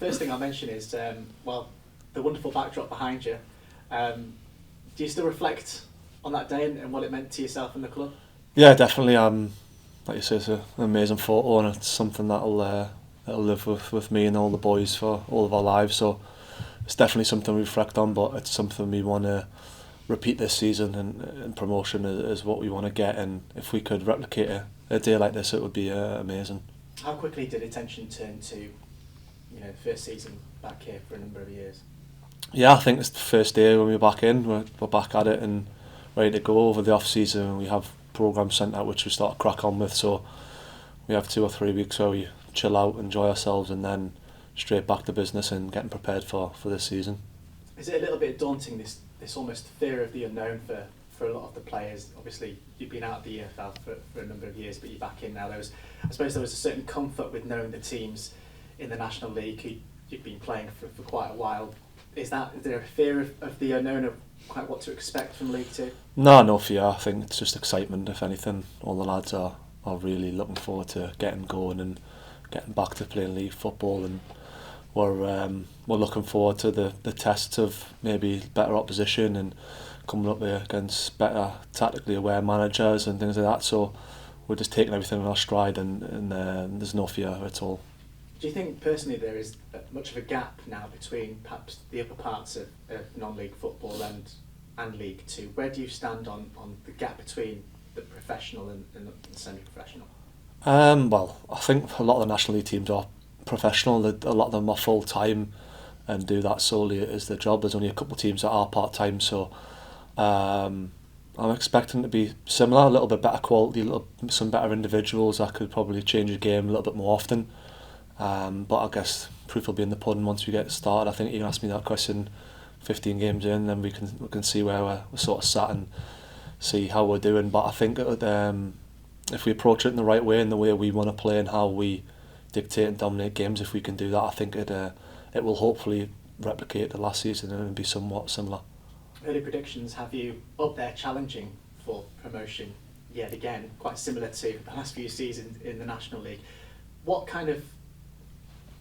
first thing I'll mention is, the wonderful backdrop behind you. Do you still reflect on that day and what it meant to yourself and the club? Yeah, definitely. Like you say, it's an amazing photo, and it's something that'll live with me and all the boys for all of our lives. So it's definitely something we reflect on, but it's something we want to repeat this season, and promotion is what we want to get. And if we could replicate a day like this, it would be amazing. How quickly did attention turn to, the first season back here for a number of years? Yeah, I think it's the first day when we're back in, we're back at it and ready to go. Over the off season, we have programmes sent out which we start to crack on with, so we have 2 or 3 weeks where we chill out, enjoy ourselves, and then straight back to business and getting prepared for this season. Is it a little bit daunting, this almost fear of the unknown for a lot of the players? Obviously you've been out of the EFL for a number of years, but you're back in now. I suppose there was a certain comfort with knowing the teams in the National League who you've been playing for quite a while. Is there a fear of the unknown, of quite what to expect from League Two? No fear. I think it's just excitement. If anything, all the lads are really looking forward to getting going and getting back to playing league football, and we're looking forward to the tests of maybe better opposition and coming up against better tactically aware managers and things like that. So we're just taking everything in our stride, and there's no fear at all. Do you think personally there is much of a gap now between perhaps the upper parts of non-league football and League Two? Where do you stand on the gap between the professional and the semi-professional? Well, I think a lot of the National League teams are professional. A lot of them are full-time and do that solely as their job. There's only a couple of teams that are part-time, so I'm expecting it to be similar, a little bit better quality, some better individuals that could probably change the game a little bit more often. But I guess proof will be in the pudding once we get started. I think you can ask me that question 15 games in, then we can see where we're sort of sat and see how we're doing. But I think if we approach it in the right way, in the way we want to play and how we dictate and dominate games, if we can do that, I think it will hopefully replicate the last season and be somewhat similar. Early predictions have you up there challenging for promotion yet again, quite similar to the last few seasons in the National League. What kind of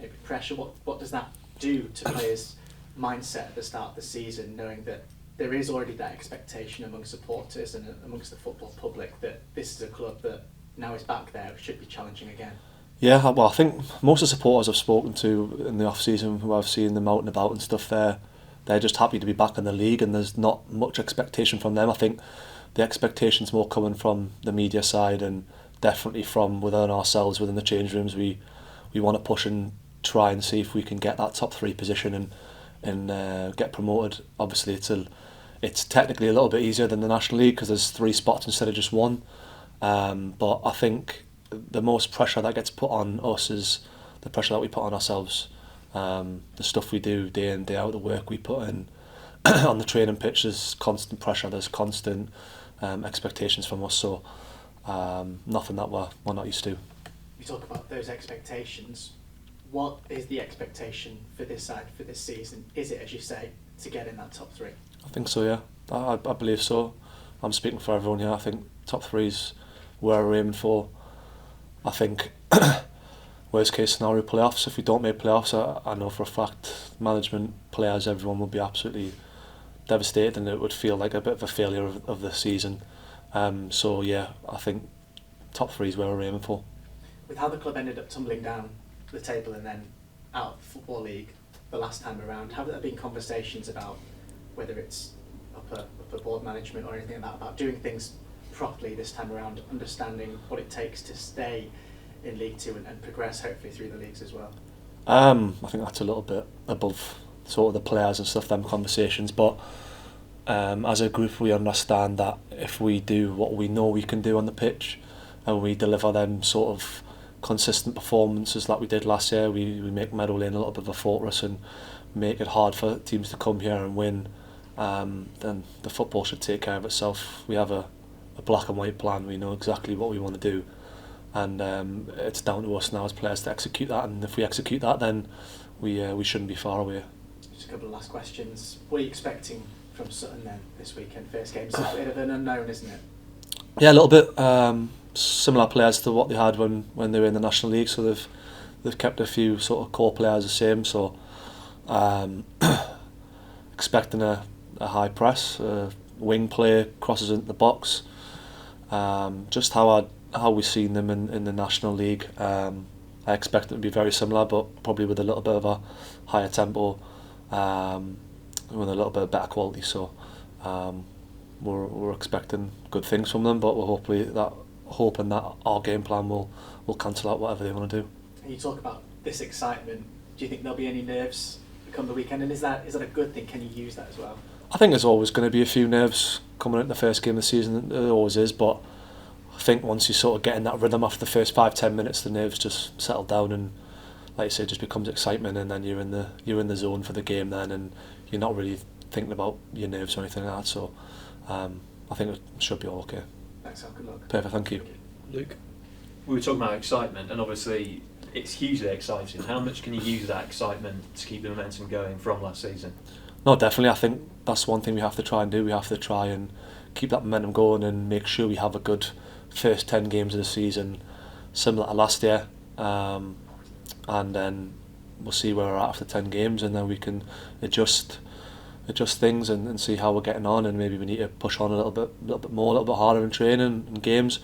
maybe pressure, what does that do to players' mindset at the start of the season, knowing that there is already that expectation among supporters and amongst the football public that this is a club that now is back there should be challenging again? Yeah, well, I think most of the supporters I've spoken to in the off-season, who I've seen them out and about and stuff, they're just happy to be back in the league, and there's not much expectation from them. I think the expectation's more coming from the media side, and definitely from within ourselves, within the change rooms. We want to push and try and see if we can get that top 3 position and get promoted. Obviously, it's technically a little bit easier than the National League because there's 3 spots instead of just 1. But I think the most pressure that gets put on us is the pressure that we put on ourselves. The stuff we do day in, day out, the work we put in on the training pitch, there's constant pressure, there's constant expectations from us. So nothing that we're not used to. You talk about those expectations. What is the expectation for this side for this season? Is it, as you say, to get in that top 3? I think so, yeah. I believe so. I'm speaking for everyone here. I think top 3's where we're aiming for. I think worst case scenario playoffs. If we don't make playoffs, I know for a fact management, players, everyone would be absolutely devastated, and it would feel like a bit of a failure of the season. So yeah, I think top 3 is where we're aiming for. With how the club ended up tumbling down the table and then out of the Football League the last time around, have there been conversations about whether it's upper board management or anything like that, about doing things properly this time around, understanding what it takes to stay in League Two and progress hopefully through the leagues as well? I think that's a little bit above sort of the players and stuff, them conversations, but as a group we understand that if we do what we know we can do on the pitch and we deliver them sort of consistent performances like we did last year, we make Meadow Lane a little bit of a fortress and make it hard for teams to come here and win, then the football should take care of itself. We have a black and white plan, we know exactly what we want to do, and it's down to us now as players to execute that, and if we execute that then we shouldn't be far away. Just a couple of last questions. What are you expecting from Sutton then this weekend? First game, it's a bit of an unknown, isn't it? Yeah, a little bit. Similar players to what they had when they were in the National League, so they've kept a few sort of core players the same, so expecting a high press, wing play, crosses into the box, just how we've seen them in the National League. I expect it to be very similar, but probably with a little bit of a higher tempo, with a little bit of better quality. So we're expecting good things from them, but we're hoping that our game plan will cancel out whatever they want to do. And you talk about this excitement. Do you think there'll be any nerves come the weekend? And is that a good thing? Can you use that as well? I think there's always going to be a few nerves coming into the first game of the season. There always is, but I think once you sort of get in that rhythm after the first 5-10 minutes, the nerves just settle down, and like you say, it just becomes excitement, and then you're in the zone for the game then, and you're not really thinking about your nerves or anything like that. So I think it should be all okay. Thanks, Al. Good luck. Perfect, thank you. Luke, we were talking about excitement, and obviously it's hugely exciting. How much can you use that excitement to keep the momentum going from last season? No, definitely. I think that's one thing we have to try and do. We have to try and keep that momentum going and make sure we have a good first 10 games of the season, similar to last year, and then we'll see where we're at after 10 games, and then we can adjust things and see how we're getting on, and maybe we need to push on a little bit more, a little bit harder in training and games,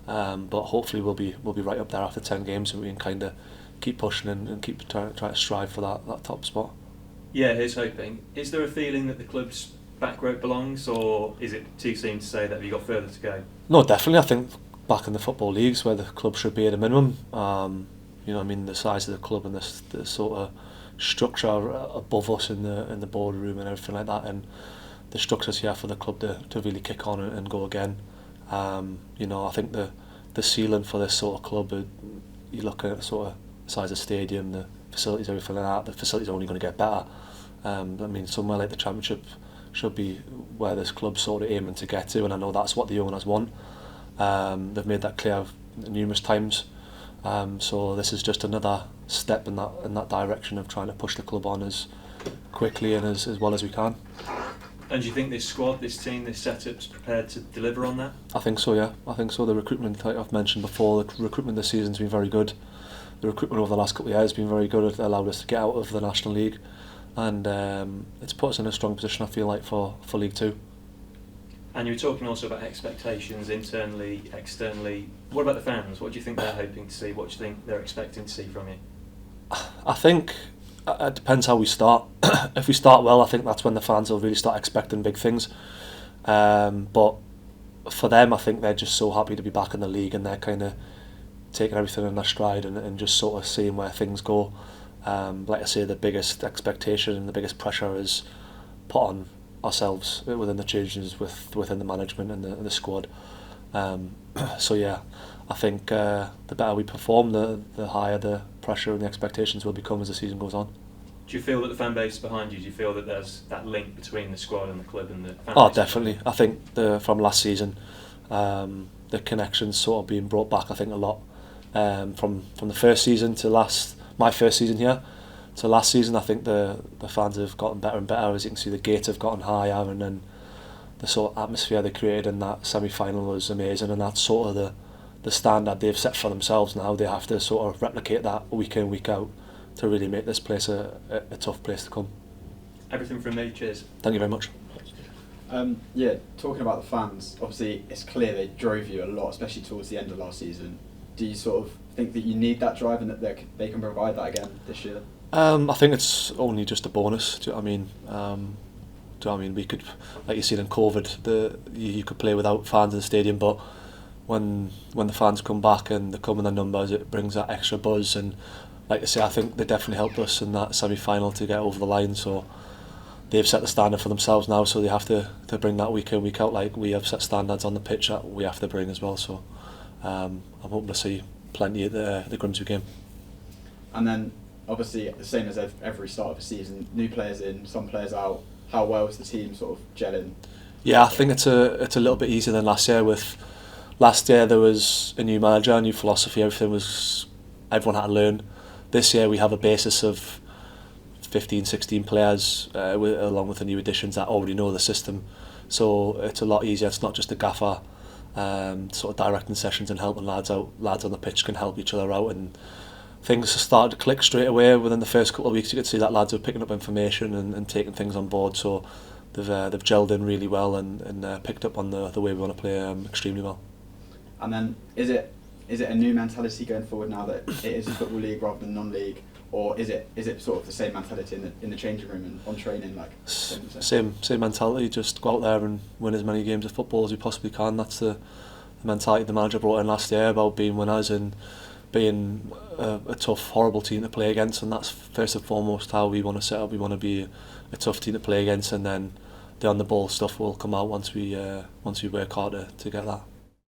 but hopefully we'll be right up there after 10 games, and we can kind of keep pushing and keep trying to strive for that top spot. Yeah, here's hoping. Is there a feeling that the club's back where it belongs, or is it too soon to say that? Have you got further to go? No, definitely. I think back in the football leagues where the club should be at a minimum. You know, I mean, the size of the club and the sort of structure above us in the boardroom and everything like that, and the structures here for the club to really kick on and go again. You know, I think the ceiling for this sort of club, you look at sort of the size of the stadium, the facilities, everything like that. The facilities are only going to get better. I mean, somewhere like the Championship should be where this club's sort of aiming to get to, and I know that's what the owners want. They've made that clear numerous times. So this is just another step in that direction of trying to push the club on as quickly and as well as we can. And do you think this squad, this team, this setup's prepared to deliver on that? I think so, yeah. I think so. The recruitment, like I've mentioned before, the recruitment this season's been very good. The recruitment over the last couple of years has been very good. It allowed us to get out of the National League, and it's put us in a strong position, I feel like, for League Two. And you were talking also about expectations internally, externally. What about the fans? What do you think they're hoping to see? What do you think they're expecting to see from you? I think it depends how we start. If we start well, I think that's when the fans will really start expecting big things. But for them, I think they're just so happy to be back in the league, and they're kind of taking everything in their stride and just sort of seeing where things go. Like I say, the biggest expectation and the biggest pressure is put on ourselves within the changes within the management and the squad. So yeah, I think the better we perform, the higher the pressure and the expectations will become as the season goes on. Do you feel that the fan base is behind you? Do you feel that there's that link between the squad and the club and the fan base? Oh, definitely. I think from last season, the connections sort of being brought back, I think, a lot. From the first season to my first season here to last season, I think the fans have gotten better and better. As you can see, the gates have gotten higher, and then the sort of atmosphere they created in that semi-final was amazing, and that's sort of the standard they've set for themselves now. They have to sort of replicate that week in, week out to really make this place a tough place to come. Everything from me, cheers. Thank you very much. Yeah, talking about the fans, obviously it's clear they drove you a lot, especially towards the end of last season. Do you sort of think that you need that drive and that they can provide that again this year? I think it's only just a bonus. Do you know what I mean? Do you know what I mean? We could, like you seen in COVID, you could play without fans in the stadium, but when the fans come back and they come in their numbers, it brings that extra buzz. And like I say, I think they definitely helped us in that semi-final to get over the line. So they've set the standard for themselves now, so they have to bring that week in, week out, like we have set standards on the pitch that we have to bring as well. So I'm hoping to see plenty at the Grimsby game. And then obviously the same as every start of the season, new players in, some players out. How well is the team sort of gelling? Yeah, I think it's a little bit easier than last year. With last year there was a new manager, a new philosophy, everyone had to learn. This year we have a basis of 15, 16 players along with the new additions that already know the system, so it's a lot easier. It's not just a gaffer sort of directing sessions and helping lads out. Lads on the pitch can help each other out, and things started to click straight away. Within the first couple of weeks, you could see that lads were picking up information and taking things on board. So they've gelled in really well and picked up on the way we want to play extremely well. And then is it a new mentality going forward now that it is a football league rather than non-league, or is it sort of the same mentality in the changing room and on training, like same mentality? Just go out there and win as many games of football as we possibly can. That's the mentality the manager brought in last year about being winners and being a tough, horrible team to play against, and that's first and foremost how we want to set up. We want to be a tough team to play against, and then the on the ball stuff will come out once we work harder to get that.